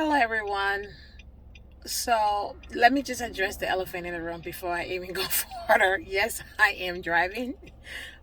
Hello, everyone. So, let me just address the elephant in the room before I even go further. Yes, I am driving,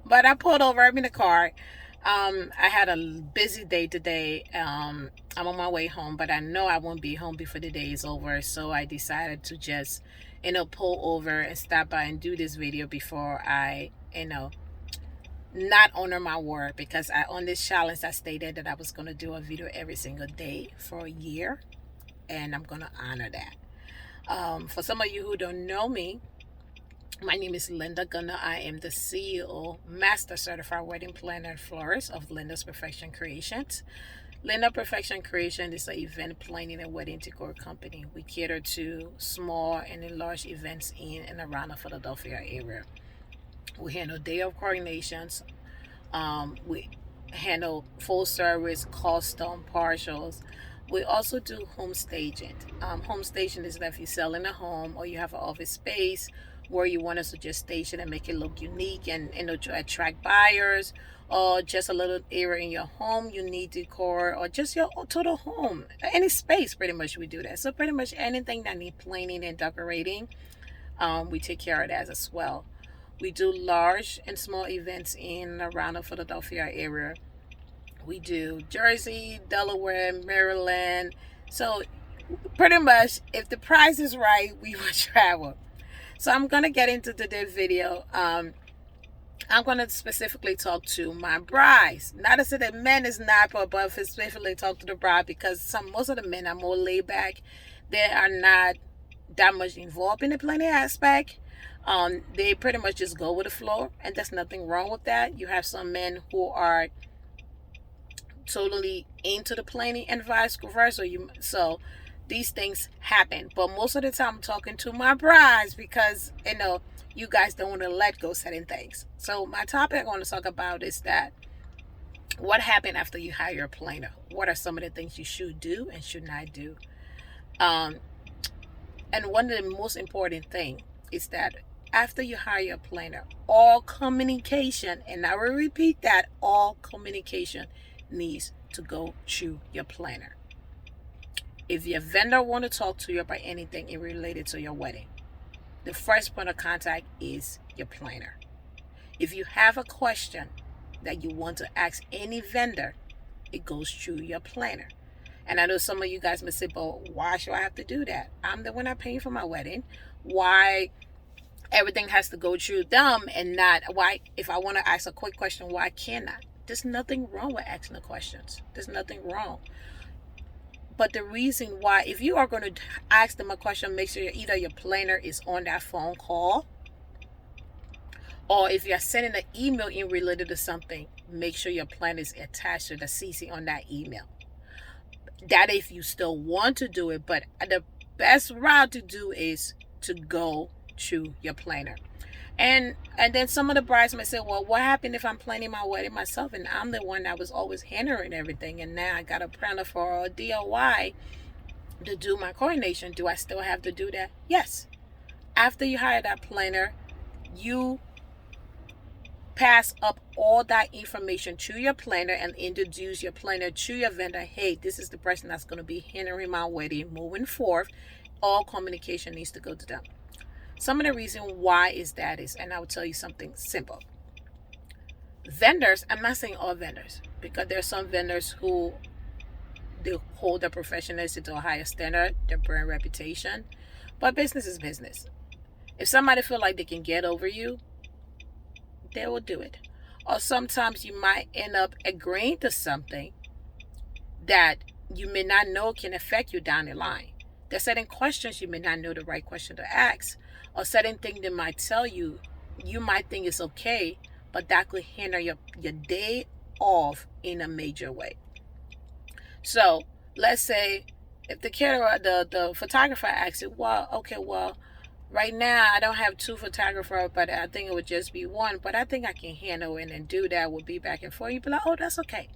but I pulled over. I'm in the car. I had a busy day today. I'm on my way home, but I know I won't be home before the day is over. So, I decided to just, pull over and stop by and do this video before I, not honor my word because on this challenge, I stated that I was going to do a video every single day for a year, and I'm going to honor that. For some of you who don't know me, my name is Linda Gunner. I am the CEO, Master Certified Wedding Planner and Florist of Linda's Perfection Creations. Linda Perfection Creation is an event planning and wedding decor company. We cater to small and large events in and around the Philadelphia area. We handle day of coordinations. We handle full service, custom, partials. We also do home staging. Home staging is that if you're selling a home or you have an office space where you want us to just stage it and make it look unique and to attract buyers, or just a little area in your home you need decor, or just your total home, any space, pretty much we do that. So pretty much anything that need planning and decorating, we take care of that as well. We do large and small events in and around the Philadelphia area. We do Jersey, Delaware, Maryland. So pretty much, if the price is right, we will travel. So I'm gonna get into today's video. I'm gonna specifically talk to my brides. Not to say that men is not, but specifically talk to the bride because most of the men are more laid back. They are not that much involved in the planning aspect. They pretty much just go with the flow, and there's nothing wrong with that. You have some men who are totally into the planning and vice versa. So these things happen, but most of the time I'm talking to my brides because you guys don't want to let go certain things. So my topic I want to talk about is that what happened after you hire a planner. What are some of the things you should do and should not do? Um, and one of the most important thing is that after you hire a planner, all communication, and I will repeat that, all communication needs to go through your planner. If your vendor want to talk to you about anything related to your wedding, the first point of contact is your planner. If you have a question that you want to ask any vendor, it goes through your planner. And I know some of you guys may say, but why should I have to do that? I'm the one that paying for my wedding. Why everything has to go through them and not why? If I want to ask a quick question, why can't I? There's nothing wrong with asking the questions. There's nothing wrong. But the reason why, if you are going to ask them a question, make sure either your planner is on that phone call, or if you're sending an email in related to something, make sure your planner is attached to the CC on that email. That if you still want to do it, but the best route to do is to go to your planner. And then some of the brides may say, well, what happened if I'm planning my wedding myself and I'm the one that was always handling everything, and now I got a planner for a DIY to do my coordination? Do I still have to do that? Yes. After you hire that planner, you pass up all that information to your planner and introduce your planner to your vendor. Hey, this is the person that's going to be handling my wedding moving forth. All communication needs to go to them. Some of the reason why is, and I will tell you something simple. Vendors, I'm not saying all vendors, because there are some vendors who they hold their professionalism to a higher standard, their brand reputation, but business is business. If somebody feel like they can get over you, they will do it. Or sometimes you might end up agreeing to something that you may not know can affect you down the line. There's certain questions you may not know the right question to ask, or certain thing they might tell you, you might think it's okay, but that could hinder your day off in a major way. So let's say if the photographer asks you, well, okay, well, right now I don't have two photographers, but I think it would just be one, but I think I can handle it and do that. We'll be back and forth. You'd be like, oh, that's okay.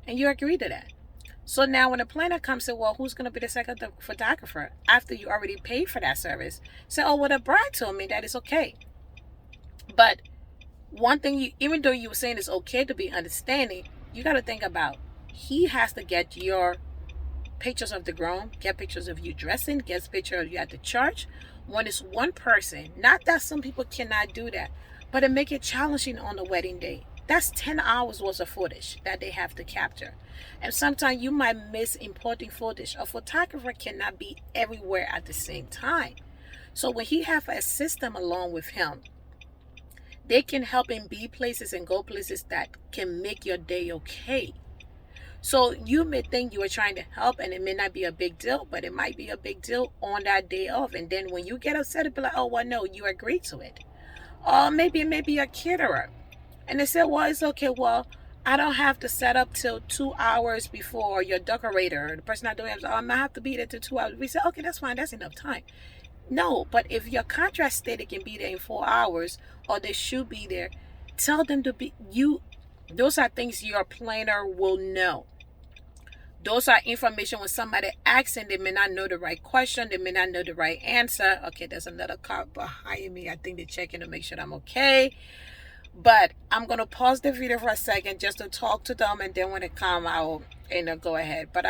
And you agree to that. So now when the planner comes and, well, who's going to be the second photographer after you already paid for that service? Say, oh, well, the bride told me that it's okay. But one thing, even though you were saying it's okay to be understanding, you got to think about, he has to get your pictures of the groom, get pictures of you dressing, get pictures of you at the church. When it's one person, not that some people cannot do that, but it make it challenging on the wedding day. That's 10 hours worth of footage that they have to capture. And sometimes you might miss important footage. A photographer cannot be everywhere at the same time. So when he have a system along with him, they can help him be places and go places that can make your day okay. So you may think you are trying to help and it may not be a big deal, but it might be a big deal on that day off. And then when you get upset, it'll be like, oh, well, no, you agreed to it. Or maybe a caterer. And they said, well, it's okay. Well, I don't have to set up till 2 hours before your decorator. The person not doing it, I'm not have to be there till 2 hours. We said, okay, that's fine. That's enough time. No, but if your contract stated can be there in 4 hours or they should be there, tell them to be you. Those are things your planner will know. Those are information when somebody asks and they may not know the right question, they may not know the right answer. Okay, there's another car behind me. I think they're checking to make sure I'm okay. But I'm going to pause the video for a second just to talk to them, and then when it come, I'll go ahead. But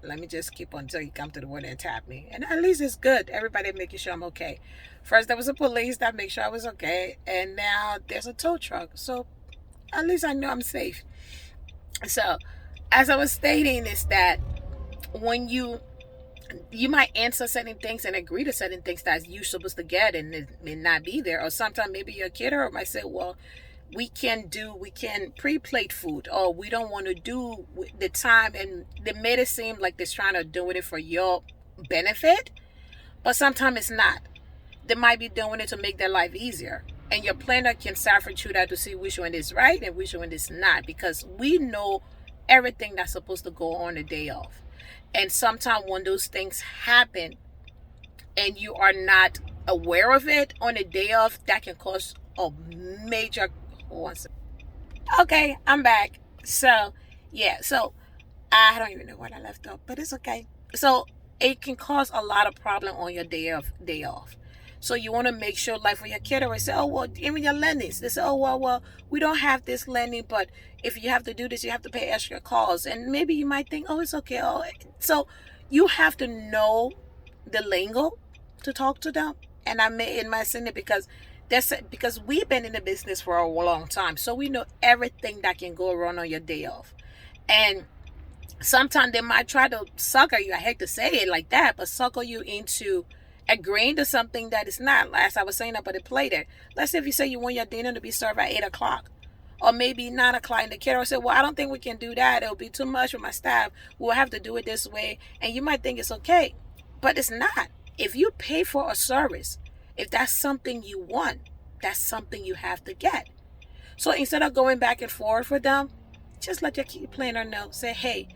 let me just keep on until you come to the window and tap me. And at least it's good. Everybody making sure I'm okay. First, there was a police that made sure I was okay. And now there's a tow truck. So at least I know I'm safe. So as I was stating is that when you might answer certain things and agree to certain things that you're supposed to get and it may not be there. Or sometimes maybe your kid or might say, well, we can pre-plate food, or we don't want to do the time, and they made it seem like they're trying to do it for your benefit, but sometimes it's not. They might be doing it to make their life easier, and your planner can decipher through that to see which one is right and which one is not, because we know everything that's supposed to go on the day off. And sometimes when those things happen and you are not aware of it on the day off, that can cause a major. Okay, I'm back. So I don't even know what I left off, but it's okay. So it can cause a lot of problem on your day off. So you want to make sure, like for your kid, or say, oh, well, even your lendings, they say, oh, well, we don't have this lending, but if you have to do this, you have to pay extra costs. And maybe you might think, oh, it's okay. Oh, so you have to know the lingo to talk to them. And I made in my send it because we've been in the business for a long time. So we know everything that can go wrong on your day off. And sometimes they might try to sucker you. I hate to say it like that, but sucker you into agreeing to something that is not. As I was saying up at the play there. Let's say if you say you want your dinner to be served at 8 o'clock. Or maybe 9 o'clock, and the caterer said, well, I don't think we can do that. It'll be too much for my staff. We'll have to do it this way. And you might think it's okay, but it's not. If you pay for a service, if that's something you want, that's something you have to get. So instead of going back and forth with them, just let your planner know. Say, hey,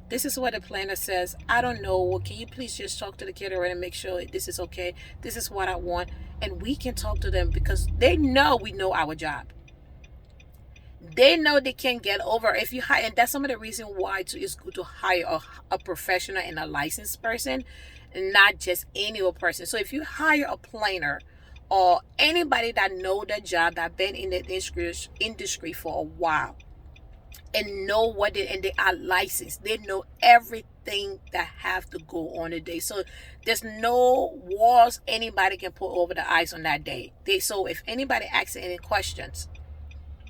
this is what the planner says. I don't know. Can you please just talk to the caterer and make sure this is okay? This is what I want. And we can talk to them because they know we know our job. They know they can get over if you hire, and that's some of the reason why it's good to hire a professional and a licensed person, and not just any old person. So if you hire a planner or anybody that know the job, that been in the industry for a while, and know and they are licensed, they know everything that have to go on a day. So there's no walls anybody can put over the ice on that day. So if anybody asks any questions,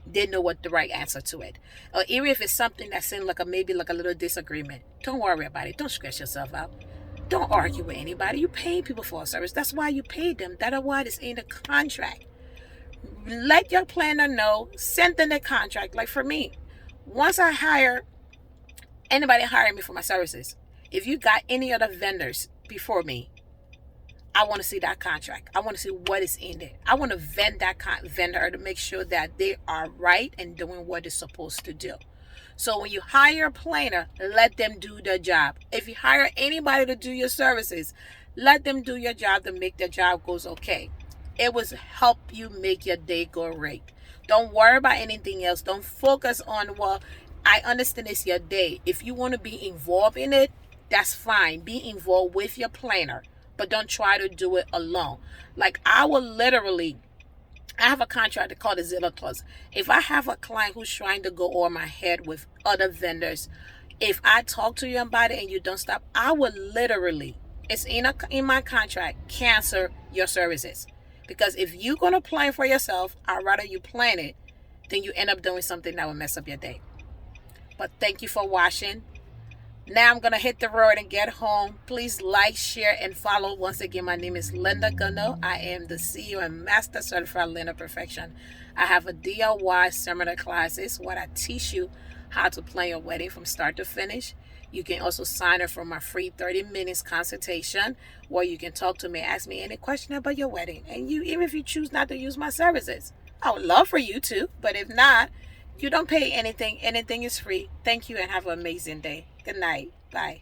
they know what the right answer to it. Or even if it's something that seems like maybe a little disagreement, don't worry about it. Don't stress yourself out. Don't argue with anybody. You pay people for a service. That's why you paid them. That's why it's in the contract. Let your planner know. Send them the contract. Like for me, once I hire anybody hiring me for my services, if you got any other vendors before me, I want to see that contract. I want to see what is in there. I want to vet that vendor to make sure that they are right and doing what they're supposed to do. So when you hire a planner, let them do their job. If you hire anybody to do your services, let them do your job to make their job goes okay. It will help you make your day go great. Don't worry about anything else. Don't focus on, well, I understand it's your day. If you want to be involved in it, that's fine. Be involved with your planner. But don't try to do it alone. Like I have a contract called the Zillow Clause. If I have a client who's trying to go over my head with other vendors, If I talk to you about it and you don't stop, I would literally, it's in my contract, cancel your services. Because if you're going to plan for yourself, I'd rather you plan it than you end up doing something that will mess up your day. But thank you for watching. Now I'm going to hit the road and get home. Please like, share, and follow. Once again, my name is Linda Gunno. I am the CEO and Master Certified Linda Perfection. I have a DIY seminar classes where I teach you how to plan your wedding from start to finish. You can also sign up for my free 30 minutes consultation where you can talk to me, ask me any question about your wedding. And you, even if you choose not to use my services, I would love for you to. But if not, you don't pay anything. Anything is free. Thank you and have an amazing day. Good night. Bye.